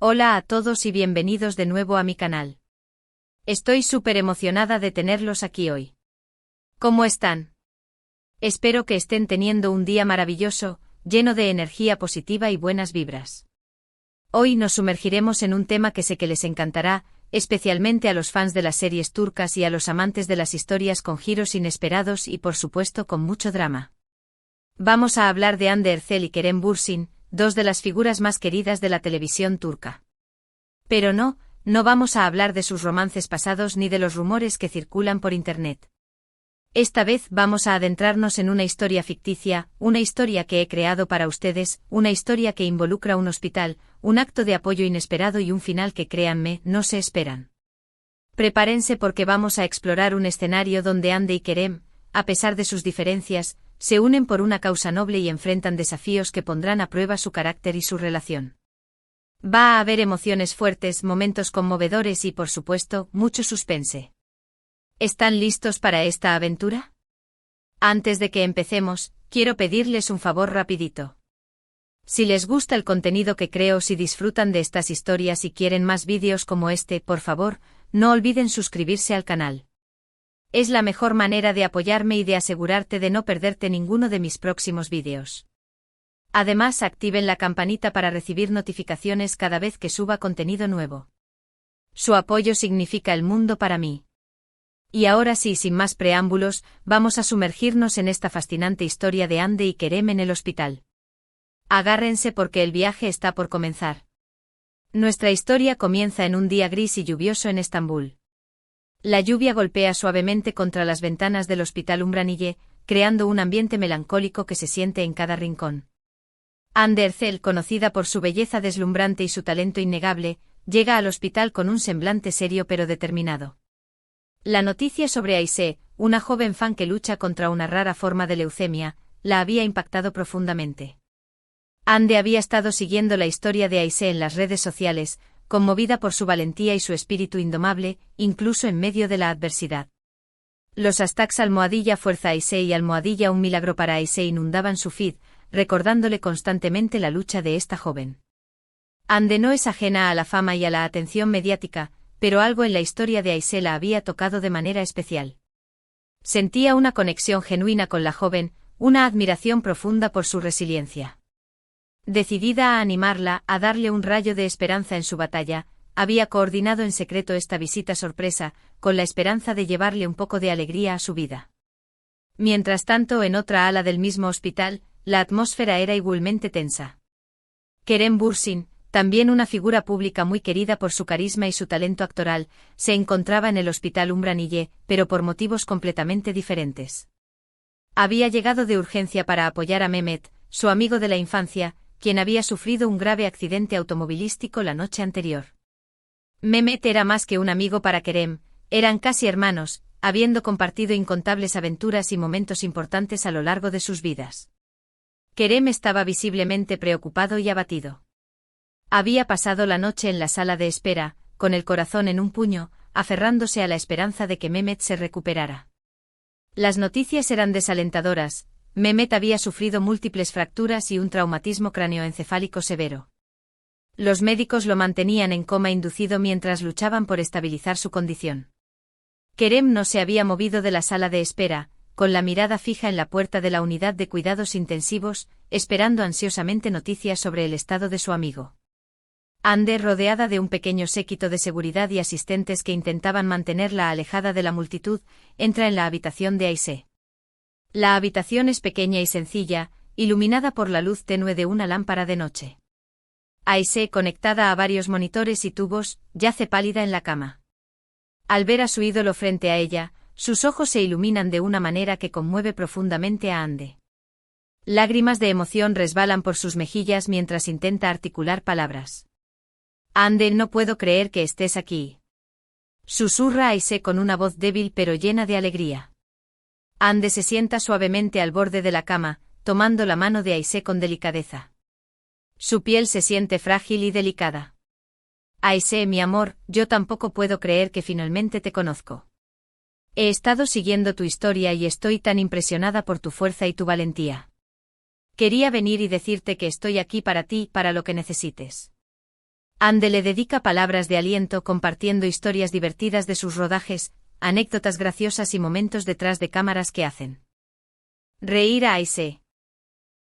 Hola a todos y bienvenidos de nuevo a mi canal. Estoy súper emocionada de tenerlos aquí hoy. ¿Cómo están? Espero que estén teniendo un día maravilloso, lleno de energía positiva y buenas vibras. Hoy nos sumergiremos en un tema que sé que les encantará, especialmente a los fans de las series turcas y a los amantes de las historias con giros inesperados y por supuesto con mucho drama. Vamos a hablar de Hande Erçel y Kerem Bürsin, dos de las figuras más queridas de la televisión turca. Pero no vamos a hablar de sus romances pasados ni de los rumores que circulan por internet. Esta vez vamos a adentrarnos en una historia ficticia, una historia que he creado para ustedes, una historia que involucra un hospital, un acto de apoyo inesperado y un final que, créanme, no se esperan. Prepárense porque vamos a explorar un escenario donde Hande y Kerem, a pesar de sus diferencias, se unen por una causa noble y enfrentan desafíos que pondrán a prueba su carácter y su relación. Va a haber emociones fuertes, momentos conmovedores y, por supuesto, mucho suspense. ¿Están listos para esta aventura? Antes de que empecemos, quiero pedirles un favor rapidito. Si les gusta el contenido que creo, si disfrutan de estas historias y quieren más vídeos como este, por favor, no olviden suscribirse al canal. Es la mejor manera de apoyarme y de asegurarte de no perderte ninguno de mis próximos vídeos. Además, activen la campanita para recibir notificaciones cada vez que suba contenido nuevo. Su apoyo significa el mundo para mí. Y ahora sí, sin más preámbulos, vamos a sumergirnos en esta fascinante historia de Hande y Kerem en el hospital. Agárrense porque el viaje está por comenzar. Nuestra historia comienza en un día gris y lluvioso en Estambul. La lluvia golpea suavemente contra las ventanas del Hospital Ümraniye, creando un ambiente melancólico que se siente en cada rincón. Hande Erçel, conocida por su belleza deslumbrante y su talento innegable, llega al hospital con un semblante serio pero determinado. La noticia sobre Ayşe, una joven fan que lucha contra una rara forma de leucemia, la había impactado profundamente. Hande había estado siguiendo la historia de Ayşe en las redes sociales, conmovida por su valentía y su espíritu indomable, incluso en medio de la adversidad. Los hashtags #fuerza Ayşe y #un milagro para Ayşe inundaban su feed, recordándole constantemente la lucha de esta joven. Hande no es ajena a la fama y a la atención mediática, pero algo en la historia de Ayşe la había tocado de manera especial. Sentía una conexión genuina con la joven, una admiración profunda por su resiliencia. Decidida a animarla, a darle un rayo de esperanza en su batalla, había coordinado en secreto esta visita sorpresa, con la esperanza de llevarle un poco de alegría a su vida. Mientras tanto, en otra ala del mismo hospital, la atmósfera era igualmente tensa. Kerem Bürsin, también una figura pública muy querida por su carisma y su talento actoral, se encontraba en el Hospital Ümraniye, pero por motivos completamente diferentes. Había llegado de urgencia para apoyar a Mehmet, su amigo de la infancia, quien había sufrido un grave accidente automovilístico la noche anterior. Mehmet era más que un amigo para Kerem, eran casi hermanos, habiendo compartido incontables aventuras y momentos importantes a lo largo de sus vidas. Kerem estaba visiblemente preocupado y abatido. Había pasado la noche en la sala de espera, con el corazón en un puño, aferrándose a la esperanza de que Mehmet se recuperara. Las noticias eran desalentadoras. Mehmet había sufrido múltiples fracturas y un traumatismo cráneoencefálico severo. Los médicos lo mantenían en coma inducido mientras luchaban por estabilizar su condición. Kerem no se había movido de la sala de espera, con la mirada fija en la puerta de la unidad de cuidados intensivos, esperando ansiosamente noticias sobre el estado de su amigo. Hande, rodeada de un pequeño séquito de seguridad y asistentes que intentaban mantenerla alejada de la multitud, entra en la habitación de Ayşe. La habitación es pequeña y sencilla, iluminada por la luz tenue de una lámpara de noche. Ayşe, conectada a varios monitores y tubos, yace pálida en la cama. Al ver a su ídolo frente a ella, sus ojos se iluminan de una manera que conmueve profundamente a Hande. Lágrimas de emoción resbalan por sus mejillas mientras intenta articular palabras. Hande, no puedo creer que estés aquí. Susurra Ayşe con una voz débil pero llena de alegría. Hande se sienta suavemente al borde de la cama, tomando la mano de Ayşe con delicadeza. Su piel se siente frágil y delicada. Ayşe, mi amor, yo tampoco puedo creer que finalmente te conozco. He estado siguiendo tu historia y estoy tan impresionada por tu fuerza y tu valentía. Quería venir y decirte que estoy aquí para ti, para lo que necesites. Ande le dedica palabras de aliento compartiendo historias divertidas de sus rodajes, anécdotas graciosas y momentos detrás de cámaras que hacen reír a Aisee.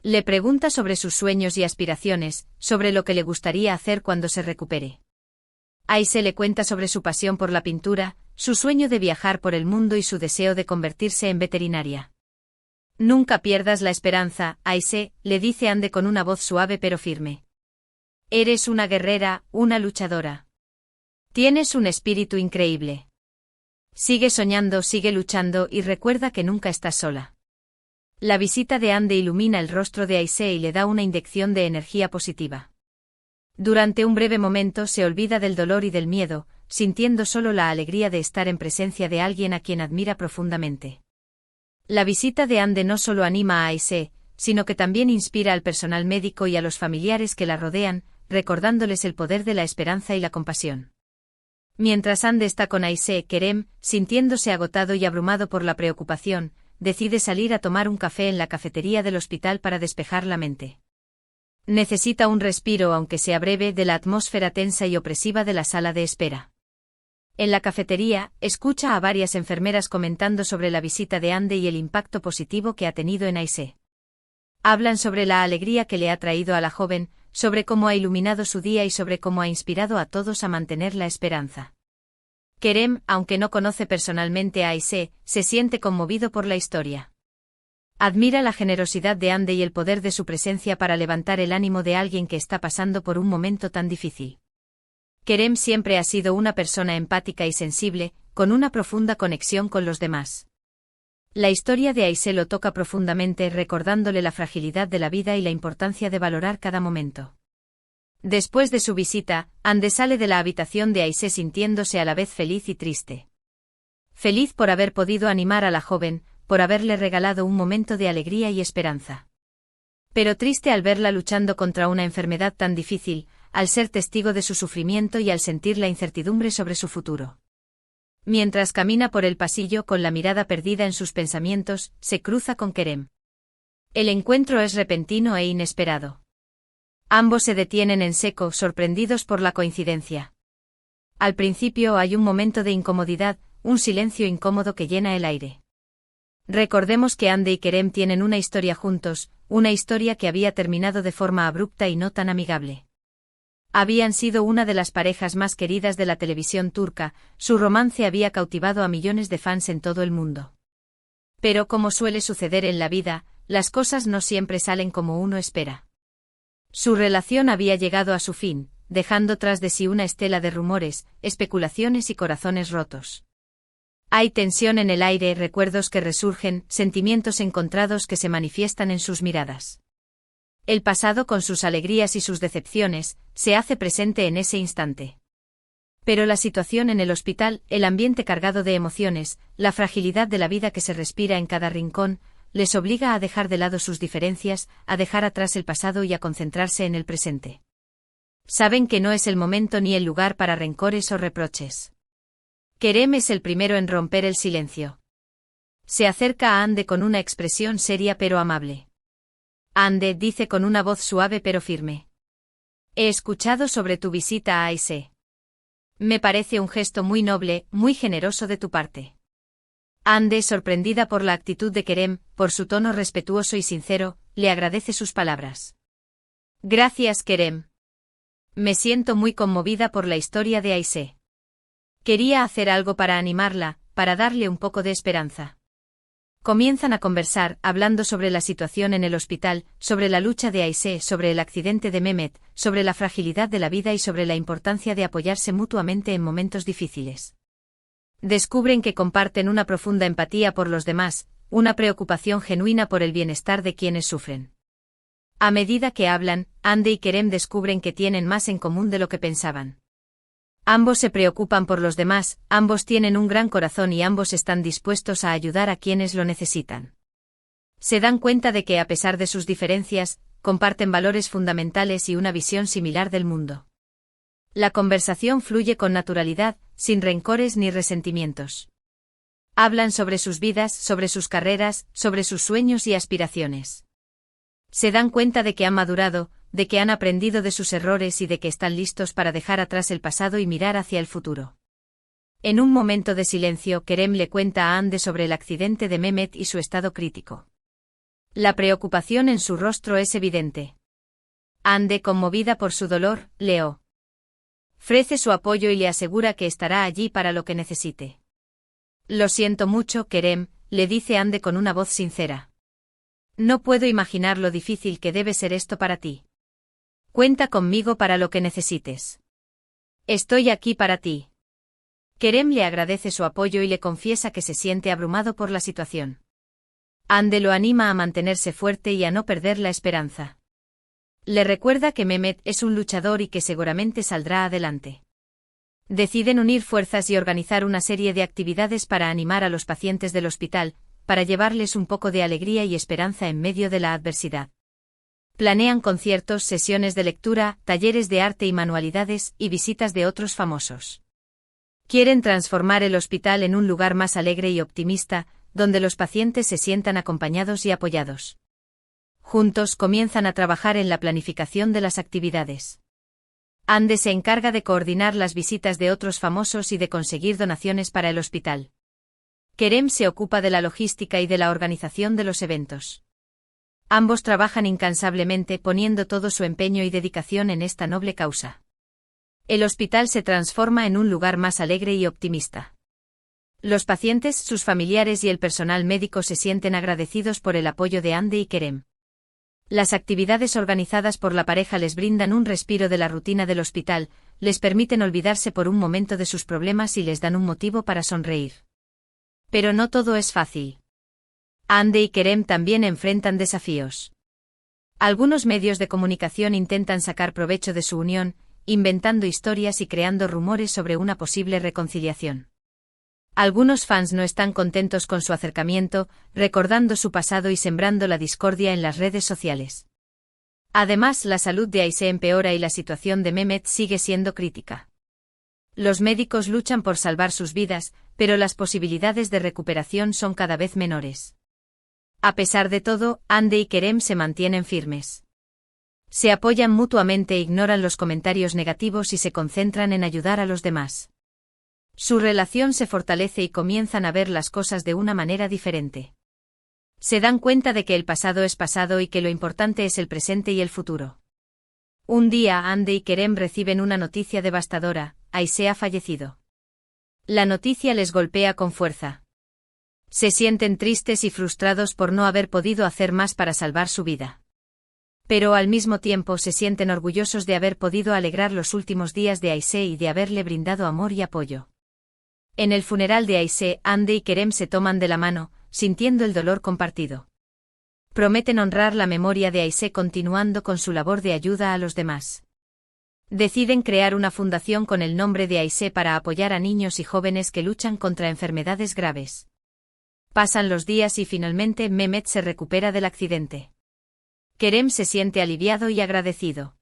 Le pregunta sobre sus sueños y aspiraciones, sobre lo que le gustaría hacer cuando se recupere. Aisee le cuenta sobre su pasión por la pintura, su sueño de viajar por el mundo y su deseo de convertirse en veterinaria. Nunca pierdas la esperanza, Aisee, le dice Ande con una voz suave pero firme. Eres una guerrera, una luchadora. Tienes un espíritu increíble. Sigue soñando, sigue luchando y recuerda que nunca estás sola. La visita de Ande ilumina el rostro de Aisee y le da una inyección de energía positiva. Durante un breve momento se olvida del dolor y del miedo, sintiendo solo la alegría de estar en presencia de alguien a quien admira profundamente. La visita de Ande no solo anima a Aisee, sino que también inspira al personal médico y a los familiares que la rodean, recordándoles el poder de la esperanza y la compasión. Mientras Ande está con Aisee, Kerem, sintiéndose agotado y abrumado por la preocupación, decide salir a tomar un café en la cafetería del hospital para despejar la mente. Necesita un respiro, aunque sea breve, de la atmósfera tensa y opresiva de la sala de espera. En la cafetería, escucha a varias enfermeras comentando sobre la visita de Ande y el impacto positivo que ha tenido en Aisee. Hablan sobre la alegría que le ha traído a la joven, sobre cómo ha iluminado su día y sobre cómo ha inspirado a todos a mantener la esperanza. Kerem, aunque no conoce personalmente a Aisee, se siente conmovido por la historia. Admira la generosidad de Ande y el poder de su presencia para levantar el ánimo de alguien que está pasando por un momento tan difícil. Kerem siempre ha sido una persona empática y sensible, con una profunda conexión con los demás. La historia de Aisee lo toca profundamente, recordándole la fragilidad de la vida y la importancia de valorar cada momento. Después de su visita, Ande sale de la habitación de Aisee sintiéndose a la vez feliz y triste. Feliz por haber podido animar a la joven, por haberle regalado un momento de alegría y esperanza. Pero triste al verla luchando contra una enfermedad tan difícil, al ser testigo de su sufrimiento y al sentir la incertidumbre sobre su futuro. Mientras camina por el pasillo con la mirada perdida en sus pensamientos, se cruza con Kerem. El encuentro es repentino e inesperado. Ambos se detienen en seco, sorprendidos por la coincidencia. Al principio hay un momento de incomodidad, un silencio incómodo que llena el aire. Recordemos que Ande y Kerem tienen una historia juntos, una historia que había terminado de forma abrupta y no tan amigable. Habían sido una de las parejas más queridas de la televisión turca, su romance había cautivado a millones de fans en todo el mundo. Pero como suele suceder en la vida, las cosas no siempre salen como uno espera. Su relación había llegado a su fin, dejando tras de sí una estela de rumores, especulaciones y corazones rotos. Hay tensión en el aire, recuerdos que resurgen, sentimientos encontrados que se manifiestan en sus miradas. El pasado con sus alegrías y sus decepciones, se hace presente en ese instante. Pero la situación en el hospital, el ambiente cargado de emociones, la fragilidad de la vida que se respira en cada rincón, les obliga a dejar de lado sus diferencias, a dejar atrás el pasado y a concentrarse en el presente. Saben que no es el momento ni el lugar para rencores o reproches. Kerem es el primero en romper el silencio. Se acerca a Ande con una expresión seria pero amable. Ande, dice con una voz suave pero firme. He escuchado sobre tu visita a Aisee. Me parece un gesto muy noble, muy generoso de tu parte. Ande, sorprendida por la actitud de Kerem, por su tono respetuoso y sincero, le agradece sus palabras. Gracias, Kerem. Me siento muy conmovida por la historia de Aisee. Quería hacer algo para animarla, para darle un poco de esperanza. Comienzan a conversar, hablando sobre la situación en el hospital, sobre la lucha de Aisee, sobre el accidente de Mehmet, sobre la fragilidad de la vida y sobre la importancia de apoyarse mutuamente en momentos difíciles. Descubren que comparten una profunda empatía por los demás, una preocupación genuina por el bienestar de quienes sufren. A medida que hablan, Ande y Kerem descubren que tienen más en común de lo que pensaban. Ambos se preocupan por los demás, ambos tienen un gran corazón y ambos están dispuestos a ayudar a quienes lo necesitan. Se dan cuenta de que a pesar de sus diferencias, comparten valores fundamentales y una visión similar del mundo. La conversación fluye con naturalidad, sin rencores ni resentimientos. Hablan sobre sus vidas, sobre sus carreras, sobre sus sueños y aspiraciones. Se dan cuenta de que han madurado, de que han aprendido de sus errores y de que están listos para dejar atrás el pasado y mirar hacia el futuro. En un momento de silencio, Kerem le cuenta a Hande sobre el accidente de Mehmet y su estado crítico. La preocupación en su rostro es evidente. Hande, conmovida por su dolor, le ofrece su apoyo y le asegura que estará allí para lo que necesite. Lo siento mucho, Kerem, le dice Hande con una voz sincera. No puedo imaginar lo difícil que debe ser esto para ti. Cuenta conmigo para lo que necesites. Estoy aquí para ti. Kerem le agradece su apoyo y le confiesa que se siente abrumado por la situación. Hande lo anima a mantenerse fuerte y a no perder la esperanza. Le recuerda que Mehmet es un luchador y que seguramente saldrá adelante. Deciden unir fuerzas y organizar una serie de actividades para animar a los pacientes del hospital, para llevarles un poco de alegría y esperanza en medio de la adversidad. Planean conciertos, sesiones de lectura, talleres de arte y manualidades, y visitas de otros famosos. Quieren transformar el hospital en un lugar más alegre y optimista, donde los pacientes se sientan acompañados y apoyados. Juntos comienzan a trabajar en la planificación de las actividades. Hande se encarga de coordinar las visitas de otros famosos y de conseguir donaciones para el hospital. Kerem se ocupa de la logística y de la organización de los eventos. Ambos trabajan incansablemente poniendo todo su empeño y dedicación en esta noble causa. El hospital se transforma en un lugar más alegre y optimista. Los pacientes, sus familiares y el personal médico se sienten agradecidos por el apoyo de Hande y Kerem. Las actividades organizadas por la pareja les brindan un respiro de la rutina del hospital, les permiten olvidarse por un momento de sus problemas y les dan un motivo para sonreír. Pero no todo es fácil. Hande y Kerem también enfrentan desafíos. Algunos medios de comunicación intentan sacar provecho de su unión, inventando historias y creando rumores sobre una posible reconciliación. Algunos fans no están contentos con su acercamiento, recordando su pasado y sembrando la discordia en las redes sociales. Además, la salud de Ayse empeora y la situación de Mehmet sigue siendo crítica. Los médicos luchan por salvar sus vidas, pero las posibilidades de recuperación son cada vez menores. A pesar de todo, Hande y Kerem se mantienen firmes. Se apoyan mutuamente e ignoran los comentarios negativos y se concentran en ayudar a los demás. Su relación se fortalece y comienzan a ver las cosas de una manera diferente. Se dan cuenta de que el pasado es pasado y que lo importante es el presente y el futuro. Un día Hande y Kerem reciben una noticia devastadora: Ayse ha fallecido. La noticia les golpea con fuerza. Se sienten tristes y frustrados por no haber podido hacer más para salvar su vida. Pero al mismo tiempo se sienten orgullosos de haber podido alegrar los últimos días de Ayse y de haberle brindado amor y apoyo. En el funeral de Ayse, Hande y Kerem se toman de la mano, sintiendo el dolor compartido. Prometen honrar la memoria de Ayse continuando con su labor de ayuda a los demás. Deciden crear una fundación con el nombre de Ayse para apoyar a niños y jóvenes que luchan contra enfermedades graves. Pasan los días y finalmente Mehmet se recupera del accidente. Kerem se siente aliviado y agradecido.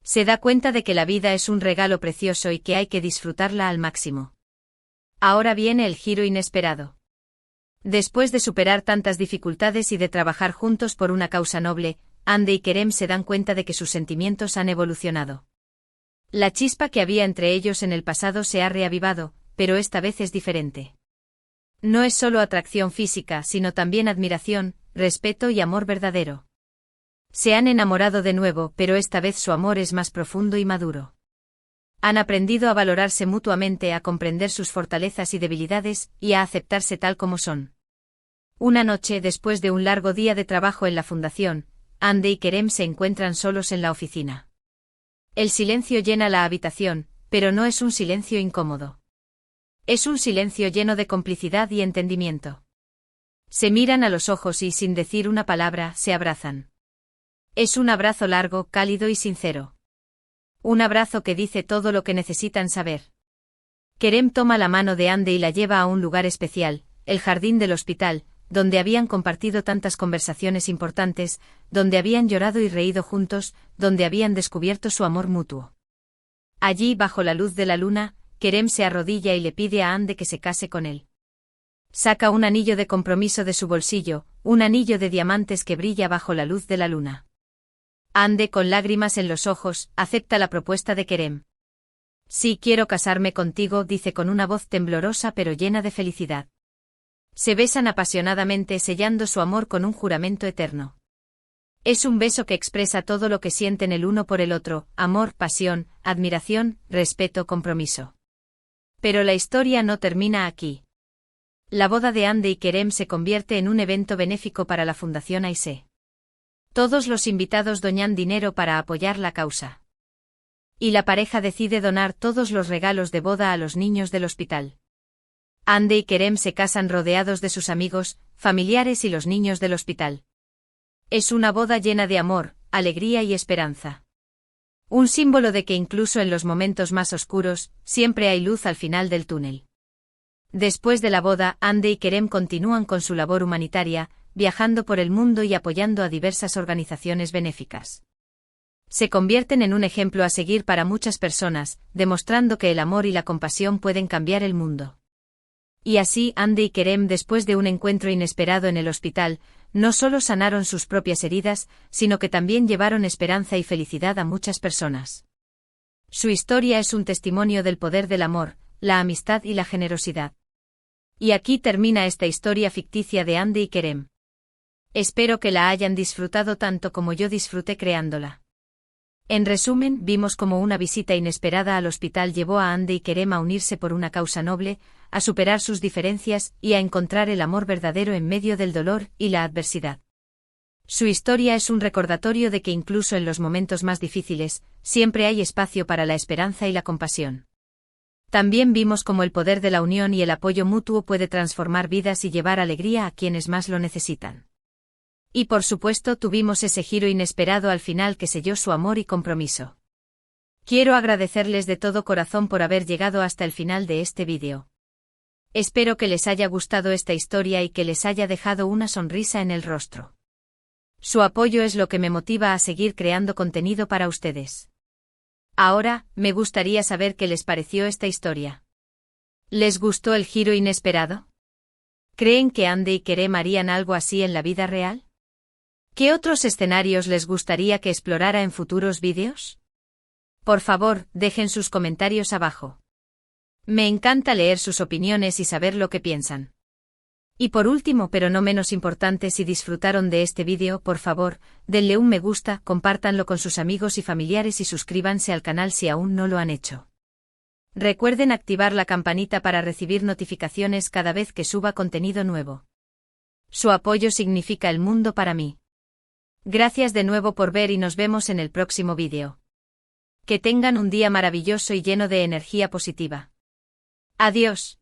Se da cuenta de que la vida es un regalo precioso y que hay que disfrutarla al máximo. Ahora viene el giro inesperado. Después de superar tantas dificultades y de trabajar juntos por una causa noble, Hande y Kerem se dan cuenta de que sus sentimientos han evolucionado. La chispa que había entre ellos en el pasado se ha reavivado, pero esta vez es diferente. No es solo atracción física, sino también admiración, respeto y amor verdadero. Se han enamorado de nuevo, pero esta vez su amor es más profundo y maduro. Han aprendido a valorarse mutuamente, a comprender sus fortalezas y debilidades, y a aceptarse tal como son. Una noche, después de un largo día de trabajo en la fundación, Hande y Kerem se encuentran solos en la oficina. El silencio llena la habitación, pero no es un silencio incómodo. Es un silencio lleno de complicidad y entendimiento. Se miran a los ojos y, sin decir una palabra, se abrazan. Es un abrazo largo, cálido y sincero. Un abrazo que dice todo lo que necesitan saber. Kerem toma la mano de Hande y la lleva a un lugar especial, el jardín del hospital, donde habían compartido tantas conversaciones importantes, donde habían llorado y reído juntos, donde habían descubierto su amor mutuo. Allí, bajo la luz de la luna, Kerem se arrodilla y le pide a Hande que se case con él. Saca un anillo de compromiso de su bolsillo, un anillo de diamantes que brilla bajo la luz de la luna. Ande, con lágrimas en los ojos, acepta la propuesta de Kerem. Sí, quiero casarme contigo, dice con una voz temblorosa pero llena de felicidad. Se besan apasionadamente, sellando su amor con un juramento eterno. Es un beso que expresa todo lo que sienten el uno por el otro: amor, pasión, admiración, respeto, compromiso. Pero la historia no termina aquí. La boda de Ande y Kerem se convierte en un evento benéfico para la Fundación AISE. Todos los invitados donan dinero para apoyar la causa. Y la pareja decide donar todos los regalos de boda a los niños del hospital. Ande y Kerem se casan rodeados de sus amigos, familiares y los niños del hospital. Es una boda llena de amor, alegría y esperanza. Un símbolo de que incluso en los momentos más oscuros, siempre hay luz al final del túnel. Después de la boda, Ande y Kerem continúan con su labor humanitaria, viajando por el mundo y apoyando a diversas organizaciones benéficas. Se convierten en un ejemplo a seguir para muchas personas, demostrando que el amor y la compasión pueden cambiar el mundo. Y así, Ande y Kerem, después de un encuentro inesperado en el hospital, no solo sanaron sus propias heridas, sino que también llevaron esperanza y felicidad a muchas personas. Su historia es un testimonio del poder del amor, la amistad y la generosidad. Y aquí termina esta historia ficticia de Ande y Kerem. Espero que la hayan disfrutado tanto como yo disfruté creándola. En resumen, vimos cómo una visita inesperada al hospital llevó a Ande y Kerem a unirse por una causa noble, a superar sus diferencias y a encontrar el amor verdadero en medio del dolor y la adversidad. Su historia es un recordatorio de que incluso en los momentos más difíciles, siempre hay espacio para la esperanza y la compasión. También vimos cómo el poder de la unión y el apoyo mutuo puede transformar vidas y llevar alegría a quienes más lo necesitan. Y por supuesto tuvimos ese giro inesperado al final que selló su amor y compromiso. Quiero agradecerles de todo corazón por haber llegado hasta el final de este vídeo. Espero que les haya gustado esta historia y que les haya dejado una sonrisa en el rostro. Su apoyo es lo que me motiva a seguir creando contenido para ustedes. Ahora, me gustaría saber qué les pareció esta historia. ¿Les gustó el giro inesperado? ¿Creen que Ande y Kerem harían algo así en la vida real? ¿Qué otros escenarios les gustaría que explorara en futuros vídeos? Por favor, dejen sus comentarios abajo. Me encanta leer sus opiniones y saber lo que piensan. Y por último, pero no menos importante, si disfrutaron de este vídeo, por favor, denle un me gusta, compártanlo con sus amigos y familiares y suscríbanse al canal si aún no lo han hecho. Recuerden activar la campanita para recibir notificaciones cada vez que suba contenido nuevo. Su apoyo significa el mundo para mí. Gracias de nuevo por ver y nos vemos en el próximo vídeo. Que tengan un día maravilloso y lleno de energía positiva. Adiós.